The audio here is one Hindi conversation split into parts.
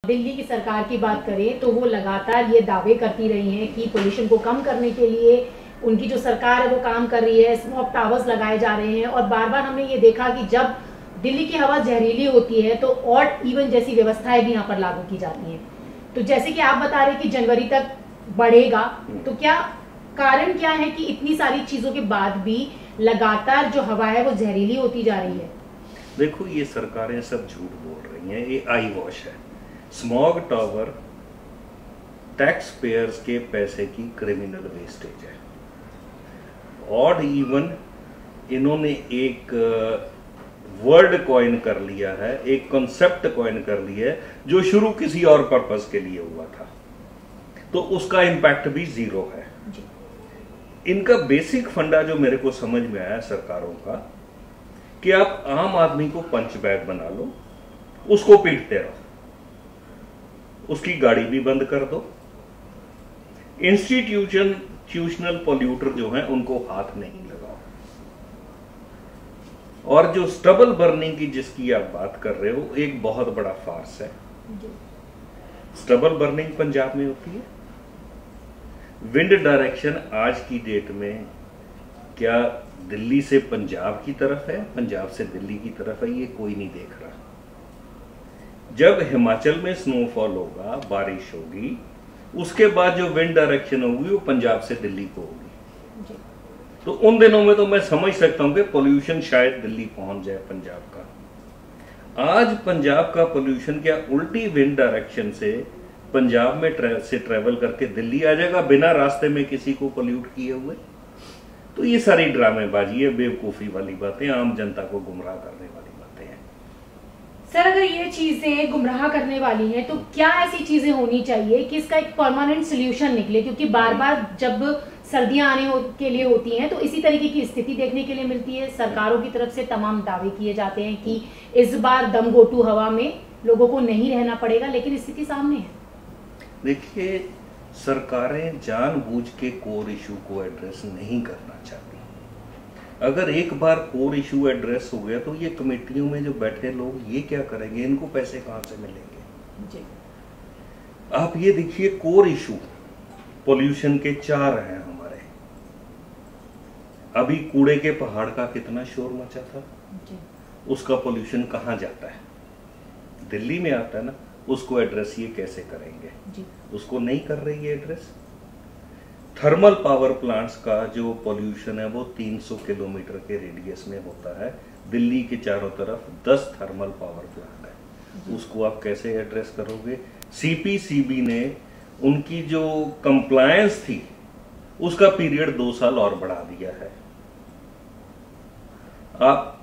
दिल्ली की सरकार की बात करें तो वो लगातार ये दावे करती रही है कि पोल्यूशन को कम करने के लिए उनकी जो सरकार है वो काम कर रही है, स्मोक टावर्स लगाए जा रहे हैं और बार बार हमने ये देखा कि जब दिल्ली की हवा जहरीली होती है तो ऑड इवन जैसी व्यवस्थाएं भी यहाँ पर लागू की जाती हैं। तो जैसे कि आप बता रहे हैं कि जनवरी तक बढ़ेगा, तो क्या कारण क्या है कि इतनी सारी चीजों के बाद भी लगातार जो हवा है वो जहरीली होती जा रही है? देखो, ये सरकारें सब झूठ बोल रही हैं, ये आई वॉश है। स्मॉग टावर टैक्स पेयर्स के पैसे की क्रिमिनल वेस्टेज है। ऑड इवन इन्होंने एक वर्ड कॉइन कर लिया है, एक कॉन्सेप्ट कॉइन कर लिया है जो शुरू किसी और पर्पस के लिए हुआ था, तो उसका इंपैक्ट भी जीरो है। इनका बेसिक फंडा जो मेरे को समझ में आया सरकारों का, कि आप आम आदमी को पंच बैग बना लो, उसको पीटते रहो, उसकी गाड़ी भी बंद कर दो, इंस्टीट्यूशनल पॉल्यूटर जो हैं उनको हाथ नहीं लगाओ, और जो स्टबल बर्निंग की जिसकी आप बात कर रहे हो, एक बहुत बड़ा फार्स है। स्टबल बर्निंग पंजाब में होती है। विंड डायरेक्शन आज की डेट में क्या दिल्ली से पंजाब की तरफ है, पंजाब से दिल्ली की तरफ है, ये कोई नहीं देख रहा। जब हिमाचल में स्नोफॉल होगा, बारिश होगी, उसके बाद जो विंड डायरेक्शन होगी वो पंजाब से दिल्ली को होगी। तो उन दिनों में तो मैं समझ सकता हूं कि पोल्यूशन शायद दिल्ली पहुंच जाए पंजाब का। आज पंजाब का पोल्यूशन क्या उल्टी विंड डायरेक्शन से पंजाब में ट्रेवल करके दिल्ली आ जाएगा बिना रास्ते में किसी को पोल्यूट किए हुए? तो ये सारी ड्रामेबाजी है, बेवकूफी वाली बातें, आम जनता को गुमराह करने वाली बातें हैं। सर, अगर ये चीजें गुमराह करने वाली हैं तो क्या ऐसी चीजें होनी चाहिए कि इसका एक परमानेंट सोल्यूशन निकले? क्योंकि बार बार जब सर्दियां के लिए होती हैं तो इसी तरीके की स्थिति देखने के लिए मिलती है। सरकारों की तरफ से तमाम दावे किए जाते हैं कि इस बार दम घोटू हवा में लोगों को नहीं रहना पड़ेगा, लेकिन स्थिति सामने है। देखिए, सरकारें जानबूझ के कोर इशू को एड्रेस नहीं करना चाहती। अगर एक बार कोर इशू एड्रेस हो गया तो ये कमेटियों में जो बैठे लोग ये क्या करेंगे, इनको पैसे कहां से मिलेंगे जी? आप ये देखिए, कोर इशू पोल्यूशन के 4 हैं हमारे। अभी कूड़े के पहाड़ का कितना शोर मचा था जी। उसका पोल्यूशन कहां जाता है? दिल्ली में आता है ना। उसको एड्रेस ये कैसे करेंगे जी? उसको नहीं कर रही है एड्रेस। थर्मल पावर प्लांट्स का जो पोल्यूशन है वो 300 किलोमीटर के रेडियस में होता है। दिल्ली के चारों तरफ 10 थर्मल पावर प्लांट है, उसको आप कैसे एड्रेस करोगे? सीपीसीबी ने उनकी जो कंप्लायंस थी उसका पीरियड 2 साल और बढ़ा दिया है। आप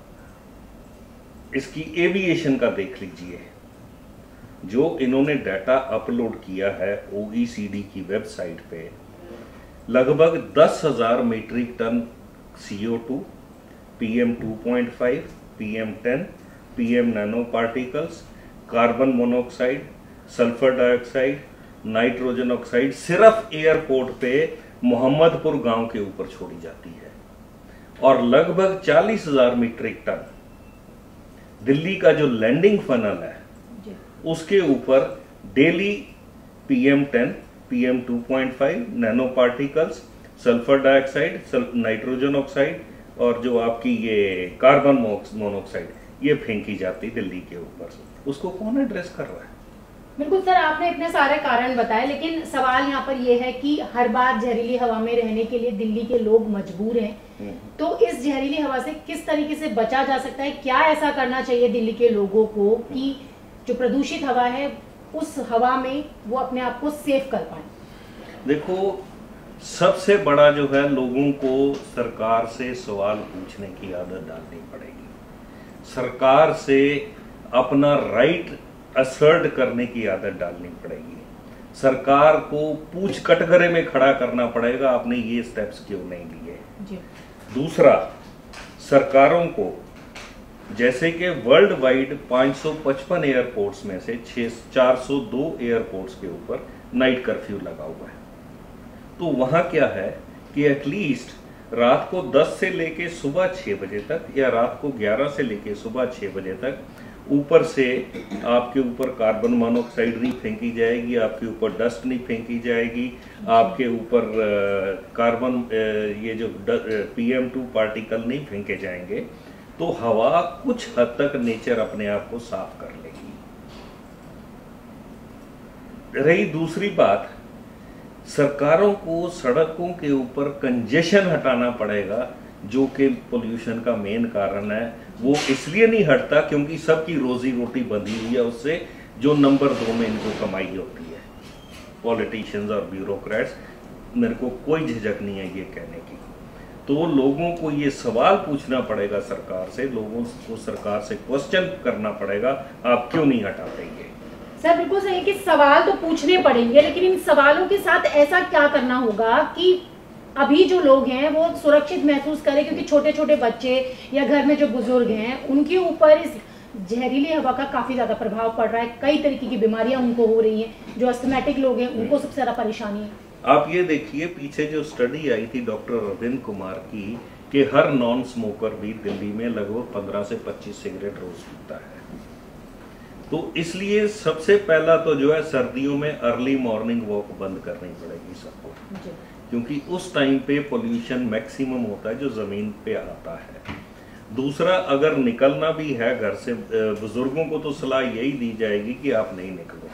इसकी एविएशन का देख लीजिए, जो इन्होंने डाटा अपलोड किया है ओईसीडी की वेबसाइट पे, लगभग 10,000 metric ton CO2, PM2.5, PM10, PM nano particles, carbon monoxide, sulphur dioxide, nitrogen oxide सिर्फ एयरपोर्ट पे मोहम्मदपुर गांव के ऊपर छोड़ी जाती है, और लगभग 40,000 मीट्रिक टन दिल्ली का जो लैंडिंग फनल है उसके ऊपर daily PM10, PM2.5, nano particles, sulphur dioxide, nitrogen oxide और जो आपकी ये कार्बन मोनोऑक्साइड, ये फेंकी जाती दिल्ली के ऊपर। उसको कौन एड्रेस कर रहा है? बिल्कुल सर, आपने इतने सारे कारण बताए, लेकिन सवाल यहाँ पर यह है कि हर बार जहरीली हवा में रहने के लिए दिल्ली के लोग मजबूर हैं। तो इस जहरीली हवा से किस तरीके से बचा जा सकता है? क्या ऐसा करना चाहिए दिल्ली के लोगों को कि जो प्रदूषित हवा है उस हवा में वो अपने आप को सेफ कर पाए? देखो, सबसे बड़ा जो है, लोगों को सरकार से सवाल पूछने की आदत डालनी पड़ेगी। सरकार से अपना राइट असर्ट करने की आदत डालनी पड़ेगी। सरकार को पूछ कटघरे में खड़ा करना पड़ेगा, आपने ये स्टेप्स क्यों नहीं लिए। दूसरा, सरकारों को जैसे कि वर्ल्ड वाइड 555 एयरपोर्ट्स में से 402 एयरपोर्ट्स के ऊपर नाइट कर्फ्यू लगा हुआ है, तो वहां क्या है कि एटलीस्ट रात को 10 से लेके सुबह 6 बजे तक या रात को 11 से लेके सुबह 6 बजे तक ऊपर से आपके ऊपर कार्बन मोनोऑक्साइड नहीं फेंकी जाएगी, आपके ऊपर डस्ट नहीं फेंकी जाएगी, आपके ऊपर कार्बन ये जो PM2 पार्टिकल नहीं फेंके जाएंगे, तो हवा कुछ हद तक नेचर अपने आप को साफ कर लेगी। रही दूसरी बात, सरकारों को सड़कों के ऊपर कंजेशन हटाना पड़ेगा, जो कि पोल्यूशन का मेन कारण है। वो इसलिए नहीं हटता क्योंकि सबकी रोजी रोटी बंधी हुई है उससे, जो नंबर 2 में इनको कमाई होती है, पॉलिटिशियंस और ब्यूरोक्रेट्स। मेरे को कोई झिझक नहीं है ये कहने की। तो लोगों को ये सवाल पूछना पड़ेगा सरकार से, लोगों को सरकार से क्वेश्चन करना पड़ेगा, आप क्यों नहीं हटाते ये। सर बिल्कुल सही कि सवाल तो पूछने पड़ेंगे, लेकिन इन सवालों के साथ ऐसा क्या करना होगा कि अभी जो लोग हैं वो सुरक्षित महसूस करें, क्योंकि छोटे छोटे बच्चे या घर में जो बुजुर्ग हैं उनके ऊपर इस जहरीली हवा का काफी ज्यादा प्रभाव पड़ रहा है। कई तरीके की बीमारियां उनको हो रही हैं। जो अस्थमैटिक लोग हैं उनको सबसे ज्यादा परेशानी है। आप ये देखिए, पीछे जो स्टडी आई थी डॉक्टर अरविंद कुमार की, कि हर नॉन स्मोकर भी दिल्ली में लगभग 15 से 25 सिगरेट रोज पीता है। तो इसलिए सबसे पहला तो जो है सर्दियों में अर्ली मॉर्निंग वॉक बंद करनी पड़ेगी सबको, क्योंकि उस टाइम पे पोल्यूशन मैक्सिमम होता है जो जमीन पे आता है। दूसरा, अगर निकलना भी है घर से, बुजुर्गों को तो सलाह यही दी जाएगी कि आप नहीं निकलो।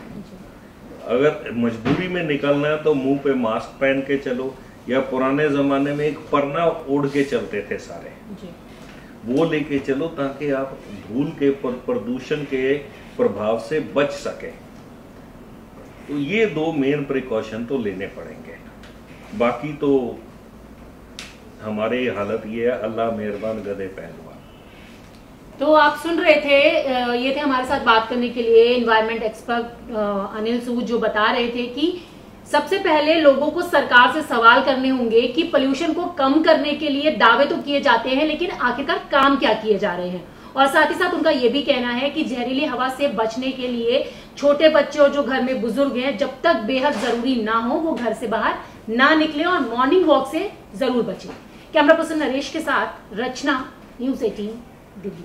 अगर मजबूरी में निकलना है तो मुंह पे मास्क पहन के चलो, या पुराने जमाने में एक परना ओढ़ के चलते थे सारे, वो लेके चलो, ताकि आप धूल के प्रदूषण के प्रभाव से बच सके। तो ये 2 मेन प्रिकॉशन तो लेने पड़ेंगे। बाकी तो हमारे हालत ये है, अल्लाह मेहरबान गधे पहलवान। तो आप सुन रहे थे, ये थे हमारे साथ बात करने के लिए एनवायरमेंट एक्सपर्ट अनिल सूद, जो बता रहे थे कि सबसे पहले लोगों को सरकार से सवाल करने होंगे कि पोल्यूशन को कम करने के लिए दावे तो किए जाते हैं, लेकिन आखिरकार काम क्या किए जा रहे हैं। और साथ ही साथ उनका ये भी कहना है कि जहरीली हवा से बचने के लिए छोटे बच्चे और जो घर में बुजुर्ग हैं, जब तक बेहद जरूरी ना हो वो घर से बाहर ना निकले और मॉर्निंग वॉक से जरूर बचें। कैमरा पर्सन नरेश के साथ रचना, News 18 दिल्ली।